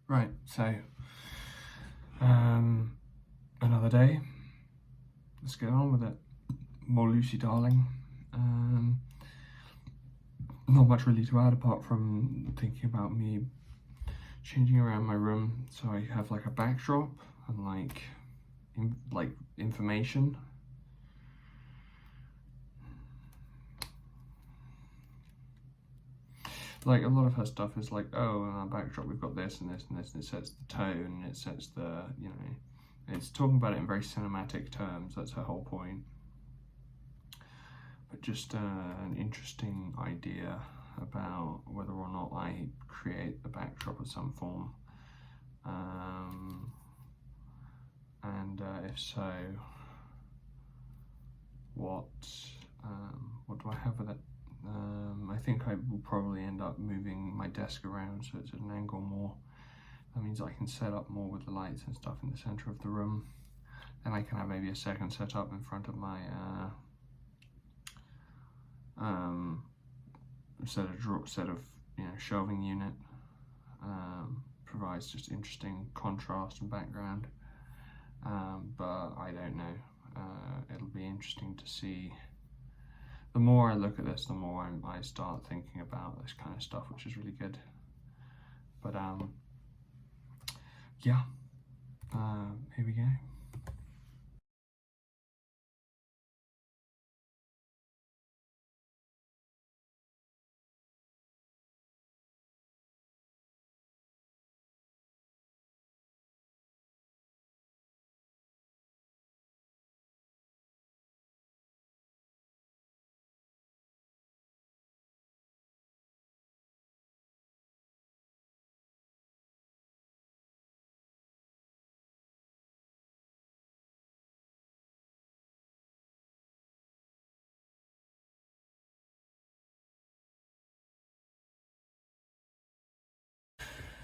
Right, so another day. Let's get on with it. More Lucy Darling. Not much really to add apart from thinking about me changing around my room so I have like a backdrop and like information. Like a lot of her stuff is like, oh, in our backdrop we've got this and this and this, and it sets the tone, it sets the, it's talking about it in very cinematic terms. That's her whole point. But just an interesting idea about whether or not I create the backdrop of some form, and if so, what do I have with it? I think I will probably end up moving my desk around so it's at an angle more. That means I can set up more with the lights and stuff in the center of the room. Then I can have maybe a second setup in front of my set of shelving unit. Provides just interesting contrast and background, but I don't know. It'll be interesting to see. The more I look at this, the more I start thinking about this kind of stuff, which is really good. But yeah, here we go.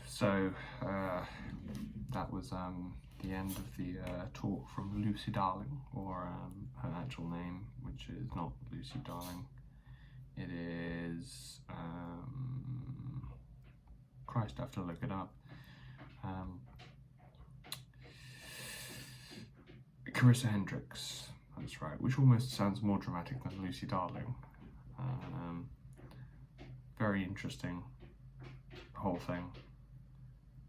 So that was the end of the talk from Lucy Darling, or her actual name, which is not Lucy Darling. It is Christ, I have to look it up. Carissa Hendricks, that's right, which almost sounds more dramatic than Lucy Darling. Very interesting, whole thing.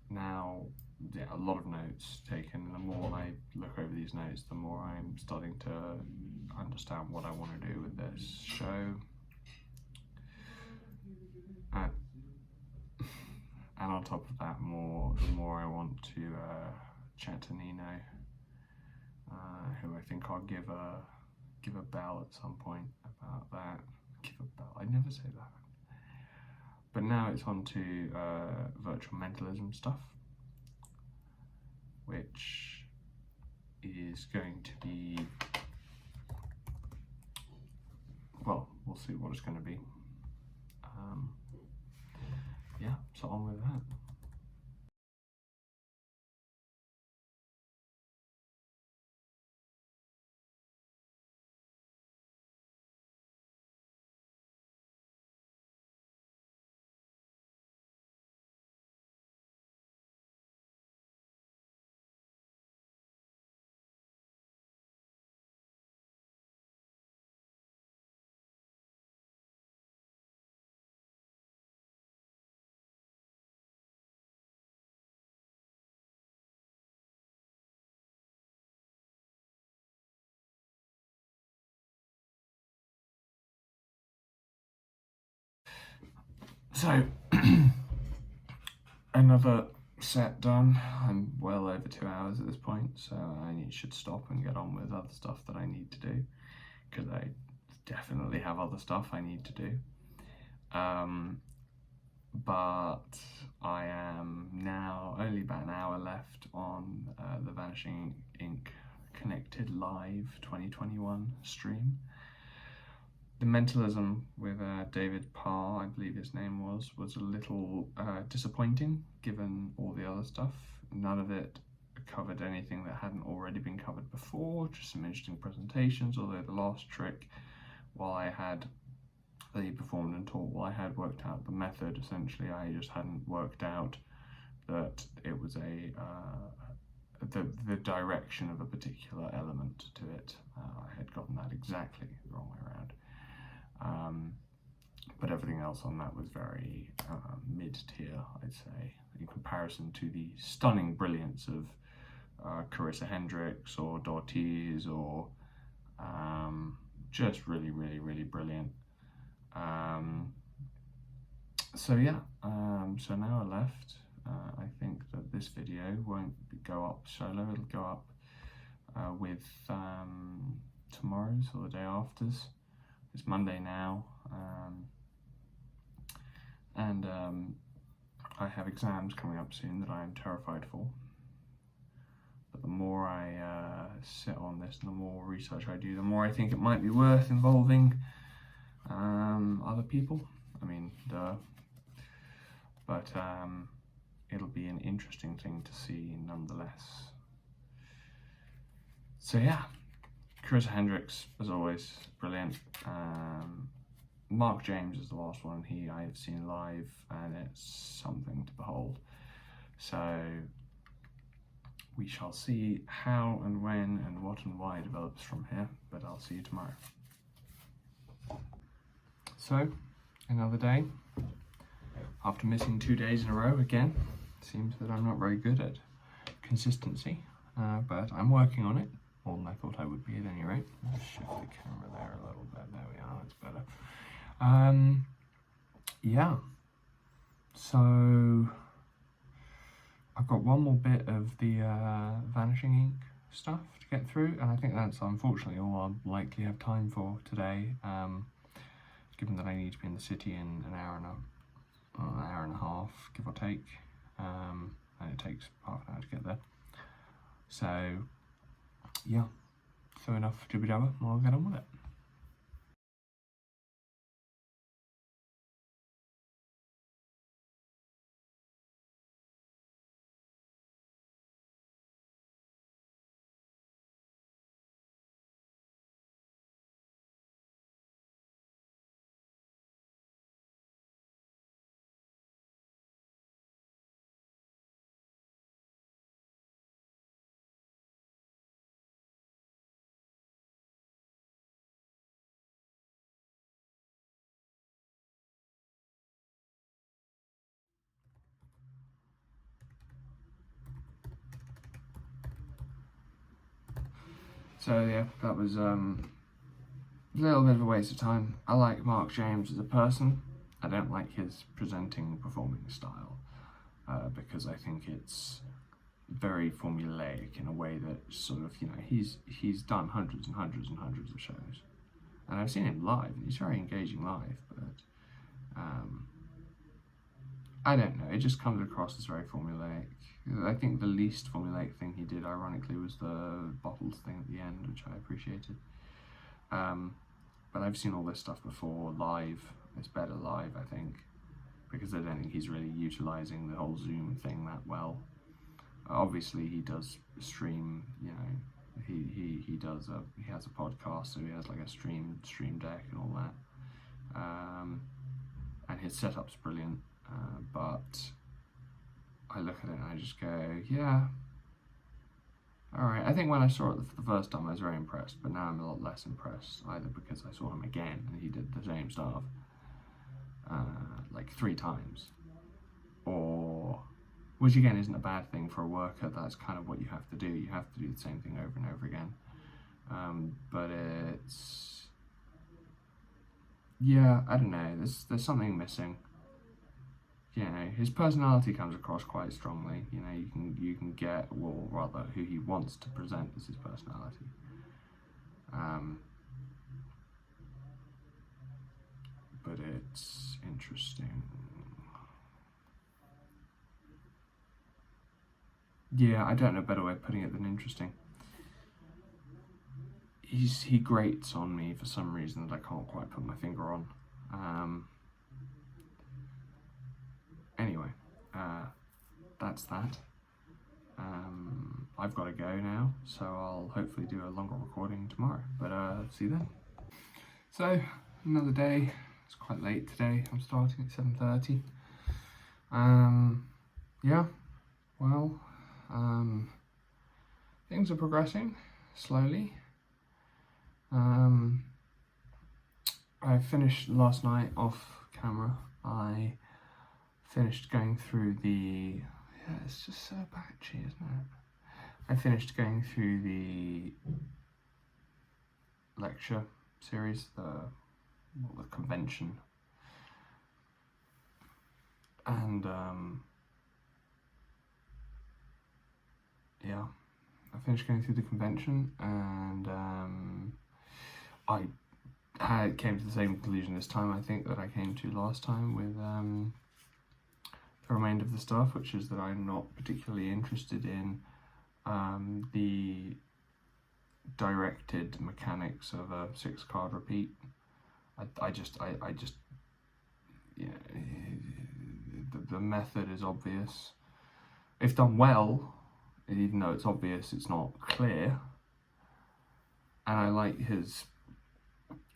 Now, yeah, a lot of notes taken, and the more I look over these notes, the more I'm starting to understand what I want to do with this show. And on top of that, the more I want to chat to Nino, who I think I'll give a bell at some point about that. Give a bell, I never say that. But now it's on to virtual mentalism stuff, which is going to be, well, we'll see what it's going to be. Yeah, so on with that. So, another set done. I'm well over 2 hours at this point, so I should stop and get on with other stuff that I need to do, because I definitely have other stuff I need to do. But I am now only about an hour left on the Vanishing Ink Connected Live 2021 stream. The mentalism with David Parr, I believe his name was a little disappointing given all the other stuff. None of it covered anything that hadn't already been covered before, just some interesting presentations, although the last trick, that he performed and taught, while I had worked out the method, essentially I just hadn't worked out that it the direction of a particular element to it. I had gotten that exactly the wrong way around. But everything else on that was very mid-tier, I'd say, in comparison to the stunning brilliance of Carissa Hendricks or D'Ortiz, or just really, really, really brilliant. So yeah, so now I left. I think that this video won't go up solo, it'll go up with tomorrow's or the day after's. It's Monday now, and I have exams coming up soon that I am terrified for. But the more I sit on this and the more research I do, the more I think it might be worth involving other people. I mean, duh. But it'll be an interesting thing to see nonetheless. So yeah, Carissa Hendricks, as always, brilliant. Mark James is the last one I have seen live, and it's something to behold. So we shall see how and when and what and why it develops from here, but I'll see you tomorrow. So, another day. After missing 2 days in a row again, seems that I'm not very good at consistency, but I'm working on it, more than I thought I would be at any rate. I'll shift the camera there a little bit, there we are, that's better. Yeah, so I've got one more bit of the Vanishing Ink stuff to get through, and I think that's unfortunately all I'll likely have time for today, given that I need to be in the city in an hour and a half, give or take, and it takes half an hour to get there. So yeah, so enough jibber jabber, I'll get on with it. So yeah, that was a little bit of a waste of time. I like Mark James as a person. I don't like his presenting, performing style, because I think it's very formulaic in a way that sort of, you know, he's done hundreds and hundreds and hundreds of shows, and I've seen him live, and he's very engaging live, but I don't know, it just comes across as very formulaic. I think the least formulaic thing he did, ironically, was the bottles thing at the end, which I appreciated. But I've seen all this stuff before live. It's better live, I think, because I don't think he's really utilising the whole Zoom thing that well. Obviously, he does stream, you know, he has a podcast, so he has like a stream deck and all that. And his setup's brilliant, but I look at it and I just go, yeah, alright. I think when I saw it for the first time I was very impressed, but now I'm a lot less impressed, either because I saw him again and he did the same stuff like 3 times, or, which again isn't a bad thing for a worker, that's kind of what you have to do, you have to do the same thing over and over again. But it's, yeah, I don't know, there's something missing. You know, his personality comes across quite strongly. You know, you can get, well, rather, who he wants to present as his personality. But it's interesting. Yeah, I don't know a better way of putting it than interesting. He grates on me for some reason that I can't quite put my finger on. Anyway, that's that. I've got to go now, so I'll hopefully do a longer recording tomorrow, but see you then. So, another day. It's quite late today. I'm starting at 7:30. Yeah, well, things are progressing slowly. I finished last night off camera. I finished going through the, yeah, it's just so patchy, isn't it? I finished going through the lecture series, the convention, and yeah, I finished going through the convention, and I came to the same conclusion this time, I think, that I came to last time with the remainder of the stuff, which is that I'm not particularly interested in the directed mechanics of a 6-card repeat. I just, yeah, the method is obvious. If done well, even though it's obvious, it's not clear. And I like his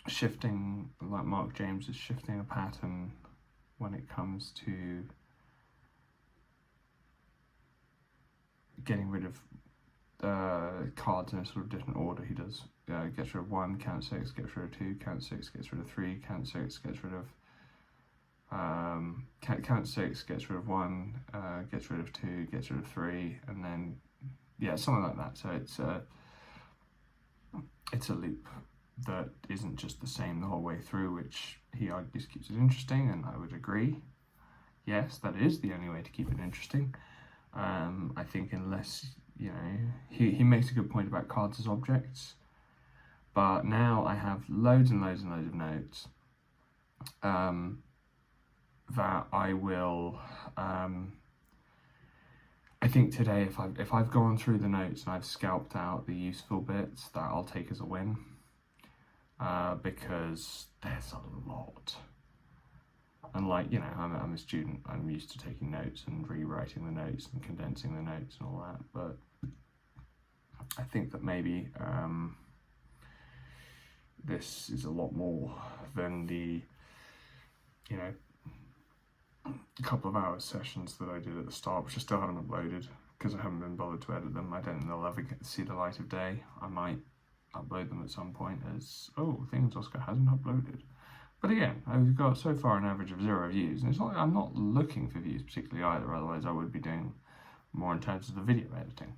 shifting, like Mark James is shifting a pattern when it comes to getting rid of cards in a sort of different order. He does gets rid of 1, count 6, gets rid of 2, count 6, gets rid of 3, count 6, gets rid of count 6, gets rid of 1, gets rid of 2, gets rid of 3, and then yeah, something like that. So it's a loop that isn't just the same the whole way through, which he argues keeps it interesting, and I would agree. Yes, that is the only way to keep it interesting. I think unless, you know, he makes a good point about cards as objects, but now I have loads and loads and loads of notes that I will, I think today if I've gone through the notes and I've scalped out the useful bits, that I'll take as a win, because there's a lot. And like, you know, I'm a student, I'm used to taking notes and rewriting the notes and condensing the notes and all that, but I think that maybe this is a lot more than the, you know, a couple of hours sessions that I did at the start, which I still haven't uploaded because I haven't been bothered to edit them. I don't think they'll ever get to see the light of day. I might upload them at some point as, oh, things Oscar hasn't uploaded. But again, I've got so far an average of 0 views, and it's not like I'm not looking for views particularly either, otherwise I would be doing more in terms of the video editing.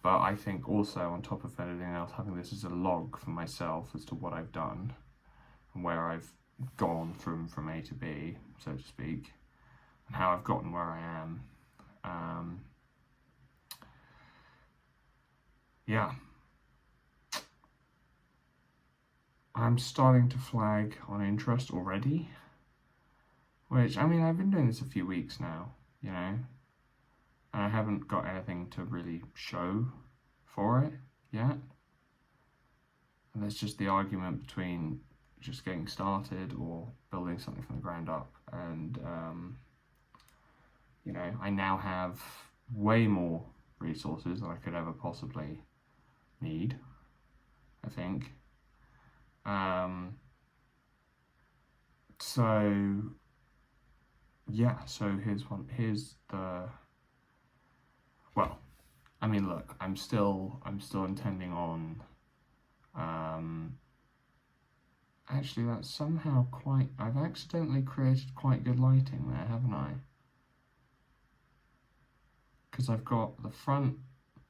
But I think also, on top of anything else, having this as a log for myself as to what I've done and where I've gone from A to B, so to speak, and how I've gotten where I am, yeah. I'm starting to flag on interest already, which, I mean, I've been doing this a few weeks now, you know, and I haven't got anything to really show for it yet. And there's just the argument between just getting started or building something from the ground up. And, you know, I now have way more resources than I could ever possibly need, I think. So yeah, so here's the, well, I mean, look, I'm still intending on, actually that's somehow I've accidentally created quite good lighting there, haven't I? Because I've got the front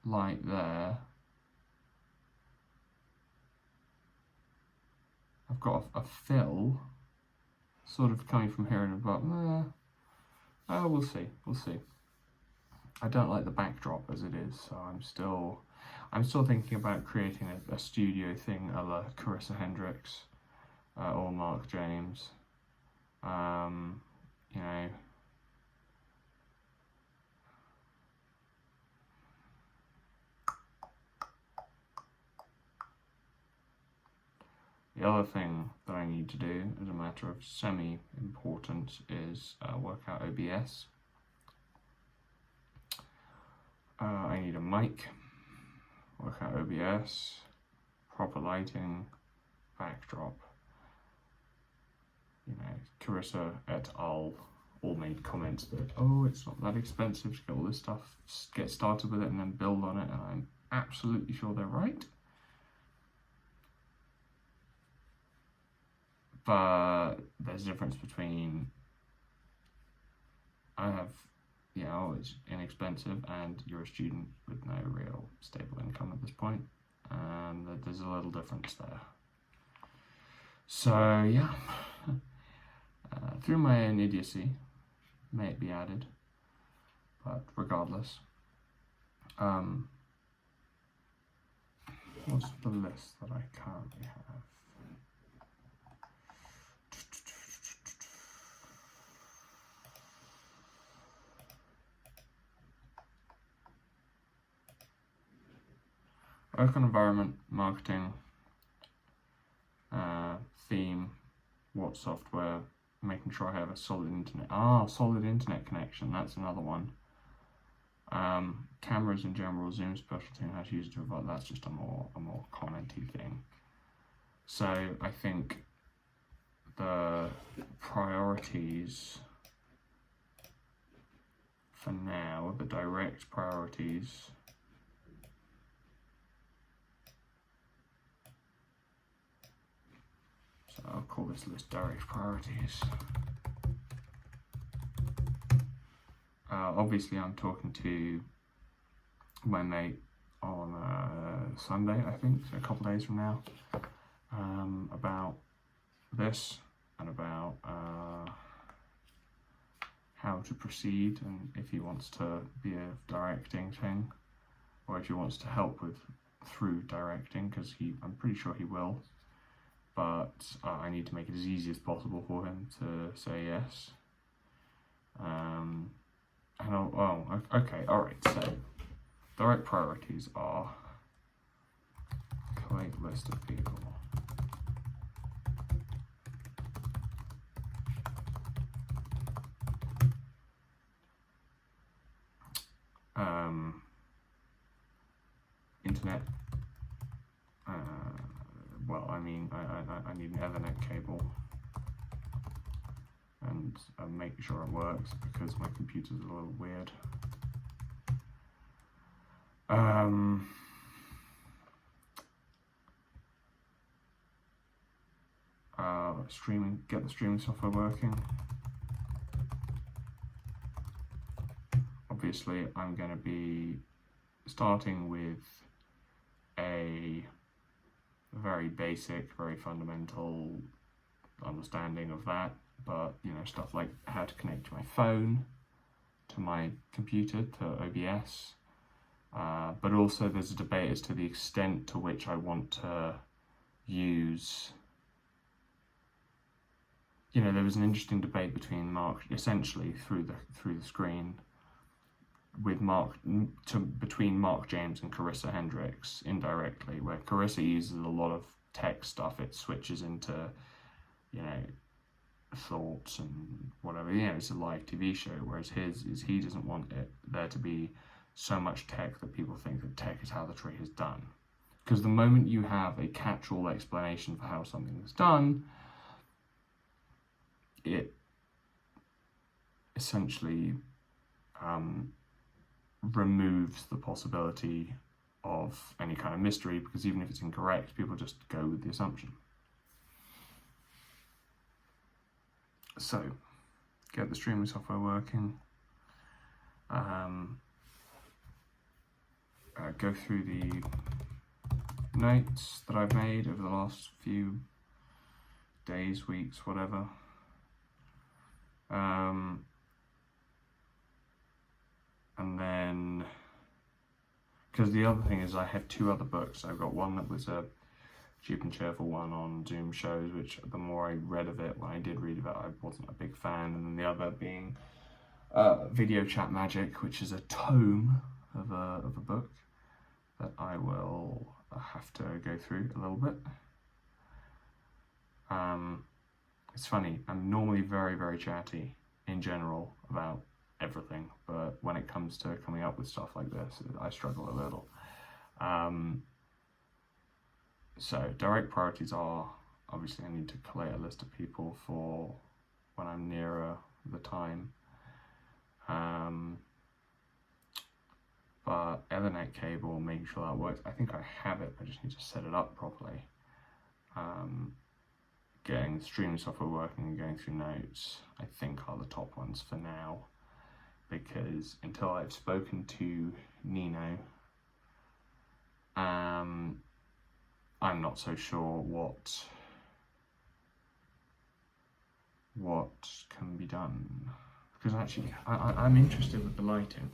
light there, I've got a fill sort of coming from here and above. Oh, we'll see. I don't like the backdrop as it is, so I'm still thinking about creating a studio thing a la Carissa Hendricks or Mark James. You know, the other thing that I need to do as a matter of semi-importance is work out OBS. I need a mic, work out OBS, proper lighting, backdrop. You know, Carissa et al. All made comments that, oh, it's not that expensive to get all this stuff, get started with it and then build on it, and I'm absolutely sure they're right. But there's a difference between I have, it's inexpensive and you're a student with no real stable income at this point, and there's a little difference there. So yeah, through my own idiocy, may it be added, but regardless, what's the list that I currently have? Work on environment, marketing, theme, what software, making sure I have a solid internet. Solid internet connection, that's another one. Cameras in general, Zoom specialty, and how to use it to avoid. That's just a more commenty thing. So I think the priorities for now, the direct priorities, so I'll call this list direct priorities. Obviously I'm talking to my mate on Sunday, I think, so a couple of days from now, about this and about how to proceed, and if he wants to be a directing thing, or if he wants to help with through directing, because I'm pretty sure he will, but I need to make it as easy as possible for him to say yes. Okay, alright, so direct priorities are collate list of people. Internet. Well, I mean, I need an Ethernet cable, and make sure it works because my computer's a little weird. Streaming, get the streaming software working. Obviously, I'm going to be starting with a very basic, very fundamental understanding of that, but stuff like how to connect to my phone, to my computer, to OBS, but also there's a debate as to the extent to which I want to use. There was an interesting debate between Mark, essentially through the screen, with between Mark James and Carissa Hendricks indirectly, where Carissa uses a lot of tech stuff. It switches into, thoughts and whatever. It's a live TV show, whereas his is he doesn't want there to be so much tech that people think that tech is how the trick is done. Because the moment you have a catch-all explanation for how something is done, it essentially removes the possibility of any kind of mystery, because even if it's incorrect, people just go with the assumption. So, get the streaming software working, go through the notes that I've made over the last few days, weeks, whatever. And then, because the other thing is I have two other books. I've got one that was a cheap and cheerful one on Zoom shows, which the more I read of it, when I did read of it, I wasn't a big fan. And then the other being Video Chat Magic, which is a tome of a book that I will have to go through a little bit. It's funny, I'm normally very, very chatty in general about everything, but when it comes to coming up with stuff like this, I struggle a little. So direct priorities are, obviously I need to collate a list of people for when I'm nearer the time. but Ethernet cable, making sure that works. I think I have it, I just need to set it up properly. Getting the streaming software working and going through notes, I think, are the top ones for now, because until I've spoken to Nino, I'm not so sure what can be done. Because actually, I'm interested with the lighting.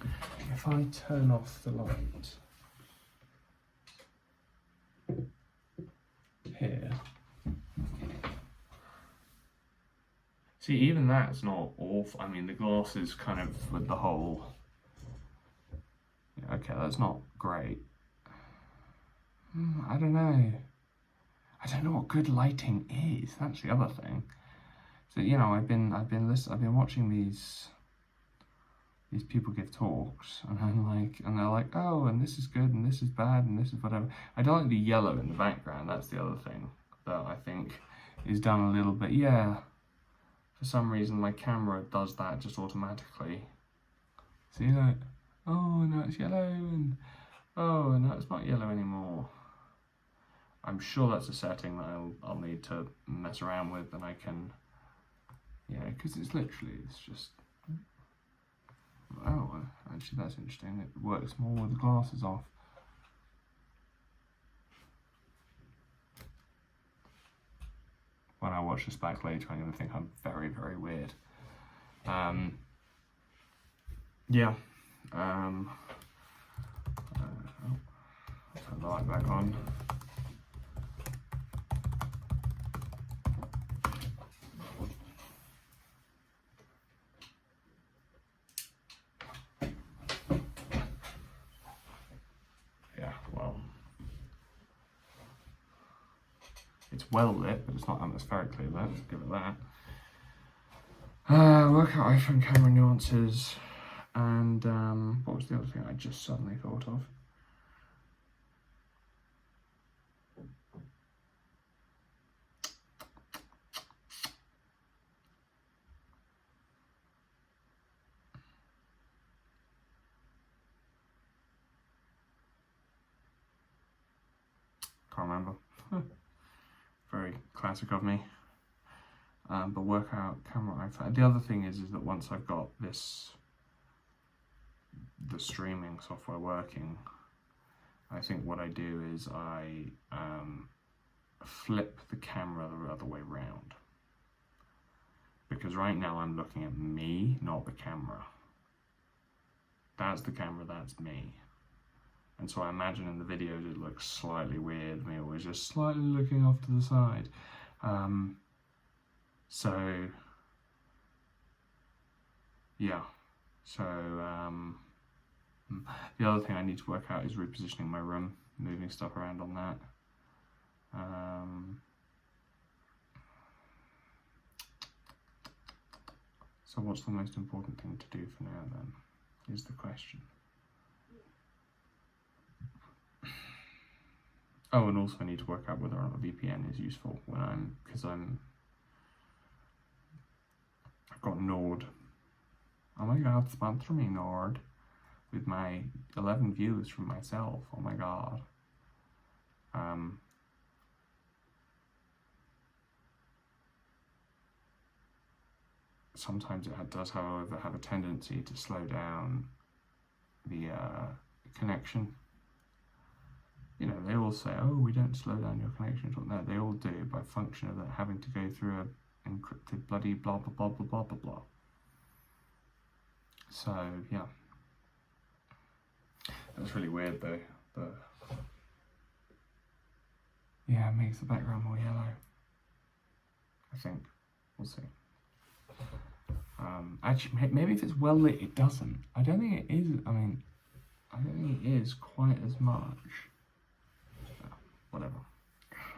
If I turn off the light here, see, even that's not awful. I mean, the glass is kind of with the whole. Yeah, okay, that's not great. I don't know. I don't know what good lighting is. That's the other thing. So I've been watching these people give talks, and they're like, oh, and this is good, and this is bad, and this is whatever. I don't like the yellow in the background. That's the other thing that I think is done a little bit. Yeah, for some reason my camera does that just automatically. See that? Oh, now it's yellow, and oh, and now it's not yellow anymore. I'm sure that's a setting that I'll need to mess around with, and I can, because it's just, oh, actually that's interesting. It works more with the glasses off. When I watch this back later, I'm going to think I'm very, very weird. Yeah. I'll turn the light back on. It's well lit, but it's not atmospherically lit, let's give it that. Work out iPhone camera nuances, and what was the other thing I just suddenly thought of? Can't remember. Very classic of me. But work out camera iPhone. The other thing is that once I've got the streaming software working, I think what I do is I flip the camera the other way round. Because right now I'm looking at me, not the camera. That's the camera, that's me. And so I imagine in the videos it looks slightly weird, me always just slightly looking off to the side. The other thing I need to work out is repositioning my room, moving stuff around on that. So what's the most important thing to do for now then, is the question. Oh, and also I need to work out whether or not a VPN is useful because I've got Nord. Oh my god, sponsor me, Nord, with my 11 views from myself. Oh my god. Sometimes it does, however, have a tendency to slow down the connection. They all say, oh, we don't slow down your connection. No, they all do by function of it having to go through an encrypted bloody blah, blah, blah, blah, blah, blah, blah. So, yeah. That's really weird, though. Yeah, it makes the background more yellow. I think. We'll see. Actually, maybe if it's well lit, it doesn't. I don't think it is. I don't think it is quite as much. Whatever.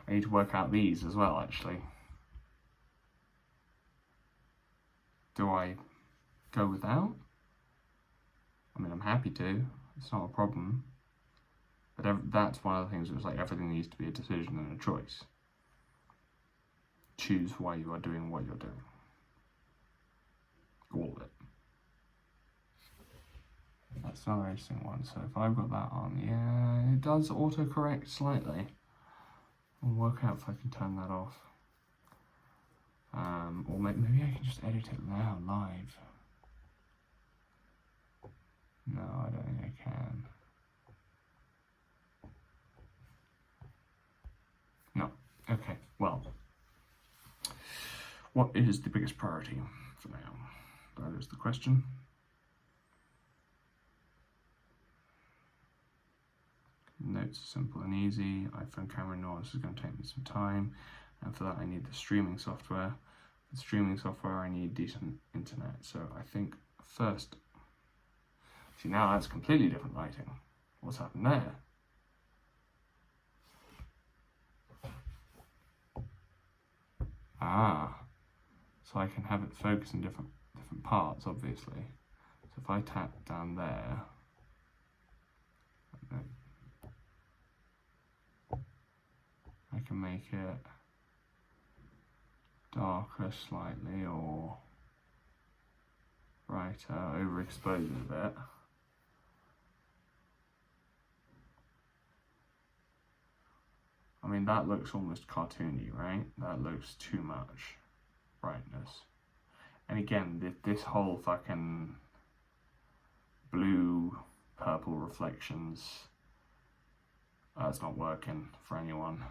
I need to work out these as well, actually. Do I go without? I'm happy to. It's not a problem. But that's one of the things. It's like everything needs to be a decision and a choice. Choose why you are doing what you're doing. All of it. That's another interesting one. So if I've got that on, yeah, it does autocorrect slightly. I'll work out if I can turn that off. Or maybe I can just edit it now, live. No, I don't think I can. No. Okay, well. What is the biggest priority for now? That is the question. Notes are simple and easy. iPhone camera, no, this is going to take me some time. And for that I need the streaming software. The streaming software, I need decent internet. So I think first, see now that's completely different lighting. What's happened there? Ah, so I can have it focus in different parts, obviously. So if I tap down there, I can make it darker slightly or brighter, overexpose it a bit. I mean, that looks almost cartoony, right? That looks too much brightness. And again, this whole fucking blue, purple reflections, it's not working for anyone.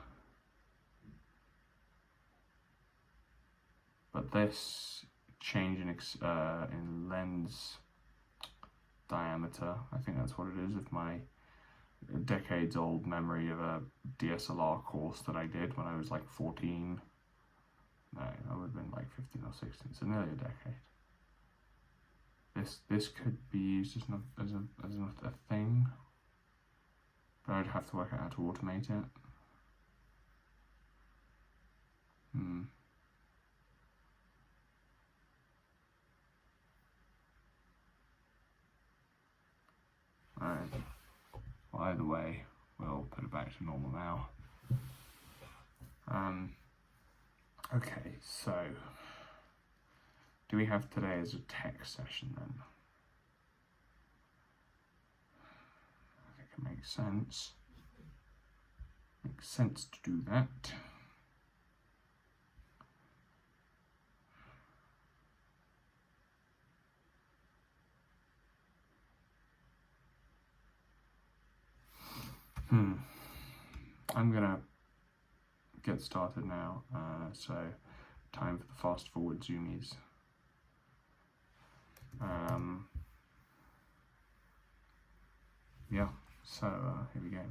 But this change in lens diameter, I think that's what it is, with my decades-old memory of a DSLR course that I did when I was like 14. No, I would have been like 15 or 16, so nearly a decade. This could be used as a thing, but I'd have to work out how to automate it. Alright. Well, either way, we'll put it back to normal now. Okay, so do we have today as a tech session then? I think it makes sense. Makes sense to do that. I'm gonna get started now. So time for the fast forward zoomies. Yeah, so here we go.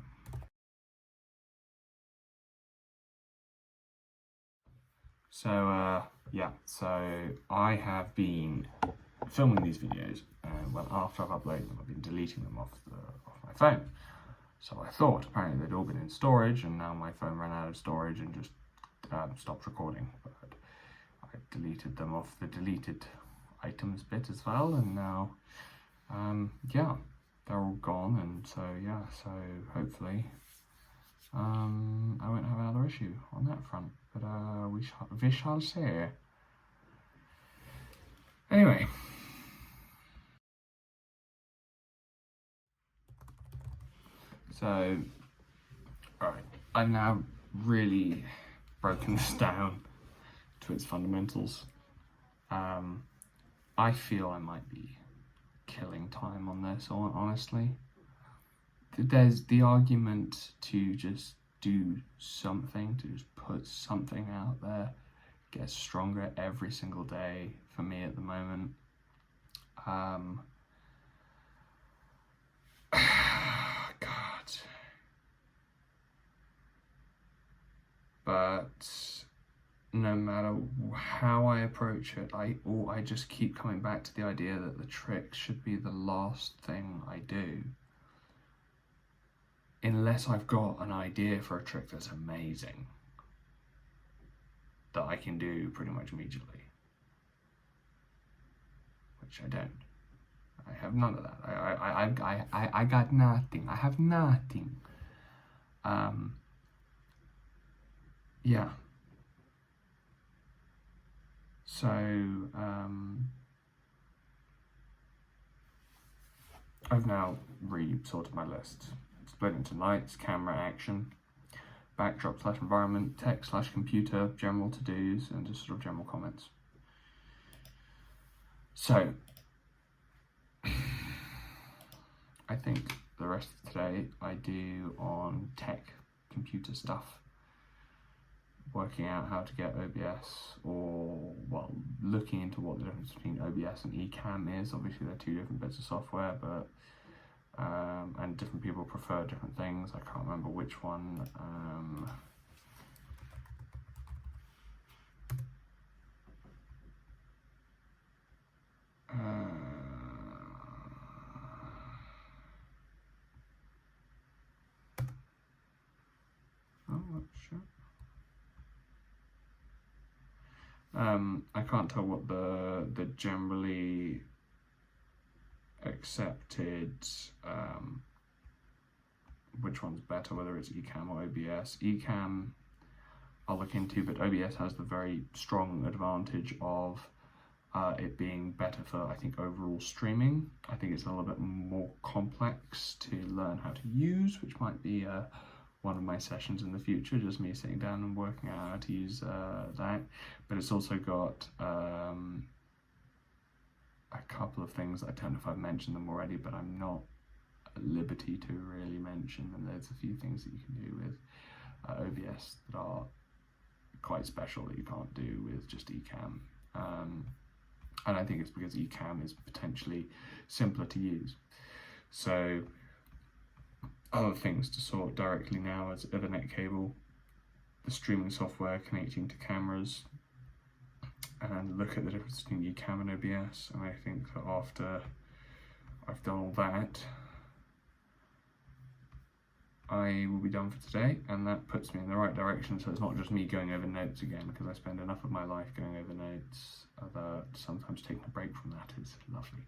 So yeah, so I have been filming these videos, and well, after I've uploaded them, I've been deleting them off my phone. So I thought apparently they'd all been in storage, and now my phone ran out of storage and just stopped recording. But I deleted them off the deleted items bit as well, and now yeah, they're all gone. And so yeah, so hopefully I won't have another issue on that front, but we shall see. Anyway. So, alright, I've now really broken this down to its fundamentals. I feel I might be killing time on this, honestly. There's the argument to just do something, to just put something out there, get stronger every single day for me at the moment. God. But no matter how I approach it, I just keep coming back to the idea that the trick should be the last thing I do. Unless I've got an idea for a trick that's amazing, that I can do pretty much immediately. Which I don't. I have none of that. I got nothing. I have nothing. Yeah. So, I've now re-sorted my list, split into lights, camera, action, backdrop / environment, text / computer, general to-dos, and just sort of general comments. So, I think the rest of today I do on tech, computer stuff, working out how to get OBS, or, well, looking into what the difference between OBS and Ecamm is. Obviously they're two different bits of software, but and different people prefer different things. I can't remember which one. I can't tell what the generally accepted, which one's better, whether it's Ecamm or OBS. Ecamm I'll look into, but OBS has the very strong advantage of it being better for, I think, overall streaming. I think it's a little bit more complex to learn how to use, which might be one of my sessions in the future, just me sitting down and working out how to use that. But it's also got a couple of things. I don't know if I've mentioned them already, but I'm not at liberty to really mention. And there's a few things that you can do with OBS that are quite special that you can't do with just Ecamm. And I think it's because Ecamm is potentially simpler to use. So other things to sort directly now is Ethernet cable, the streaming software connecting to cameras, and look at the difference between Ecamm and OBS. And I think that after I've done all that, I will be done for today, and that puts me in the right direction, so it's not just me going over notes again, because I spend enough of my life going over notes that sometimes taking a break from that is lovely.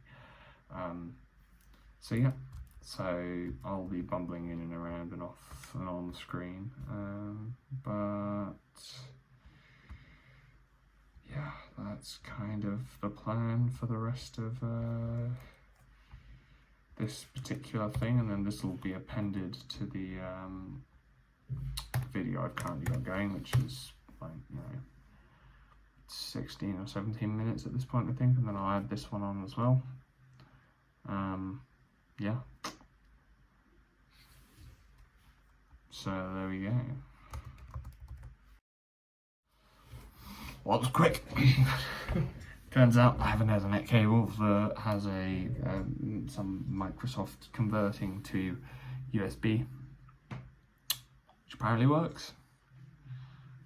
So yeah, so I'll be bumbling in and around and off and on the screen, but yeah, that's kind of the plan for the rest of this particular thing, and then this will be appended to the video I've currently got going, which is like, 16 or 17 minutes at this point, I think, and then I'll add this one on as well. Yeah. So there we go. Well, that was quick. Turns out I have an Ethernet cable that has a some Microsoft converting to USB, which apparently works.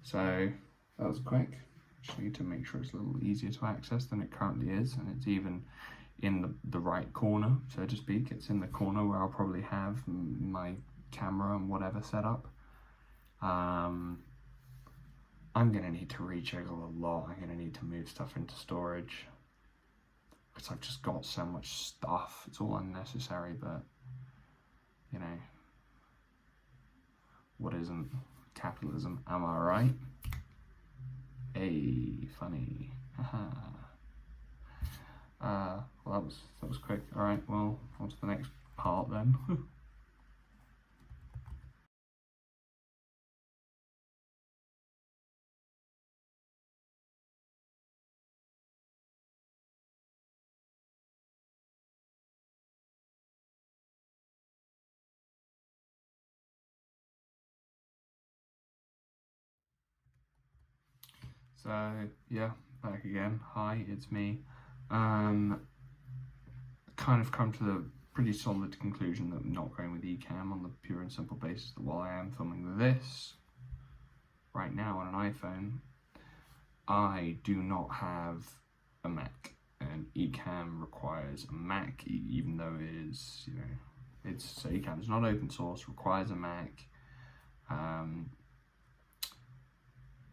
So that was quick. Just need to make sure it's a little easier to access than it currently is, and it's even in the right corner, so to speak. It's in the corner where I'll probably have my camera and whatever set up. I'm going to need to rejiggle a lot. I'm going to need to move stuff into storage, because I've just got so much stuff. It's all unnecessary, but, what isn't capitalism? Am I right? Hey, funny. Well, that was quick. All right, well, on to the next part then. So yeah, back again. Hi, it's me. Kind of come to the pretty solid conclusion that I'm not going with Ecamm on the pure and simple basis that while I am filming this right now on an iPhone, I do not have a Mac, and Ecamm requires a Mac, even though it is, so Ecamm is not open source, requires a Mac.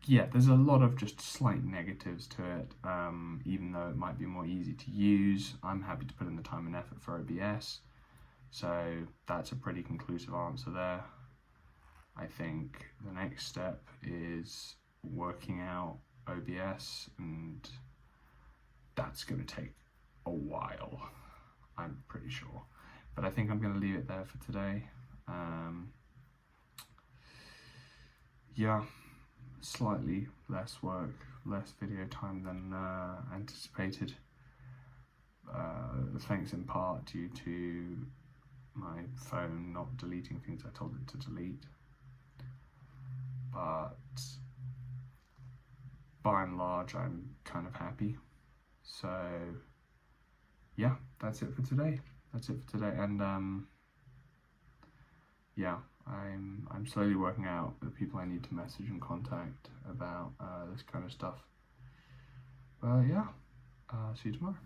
Yeah, there's a lot of just slight negatives to it, even though it might be more easy to use. I'm happy to put in the time and effort for OBS, so that's a pretty conclusive answer there. I think the next step is working out OBS, and that's going to take a while, I'm pretty sure, But I think I'm going to leave it there for today. Yeah, slightly less work, less video time than anticipated. Thanks in part due to my phone not deleting things I told it to delete. But by and large, I'm kind of happy. So yeah, that's it for today. And yeah, I'm slowly working out the people I need to message and contact about this kind of stuff. But yeah, see you tomorrow.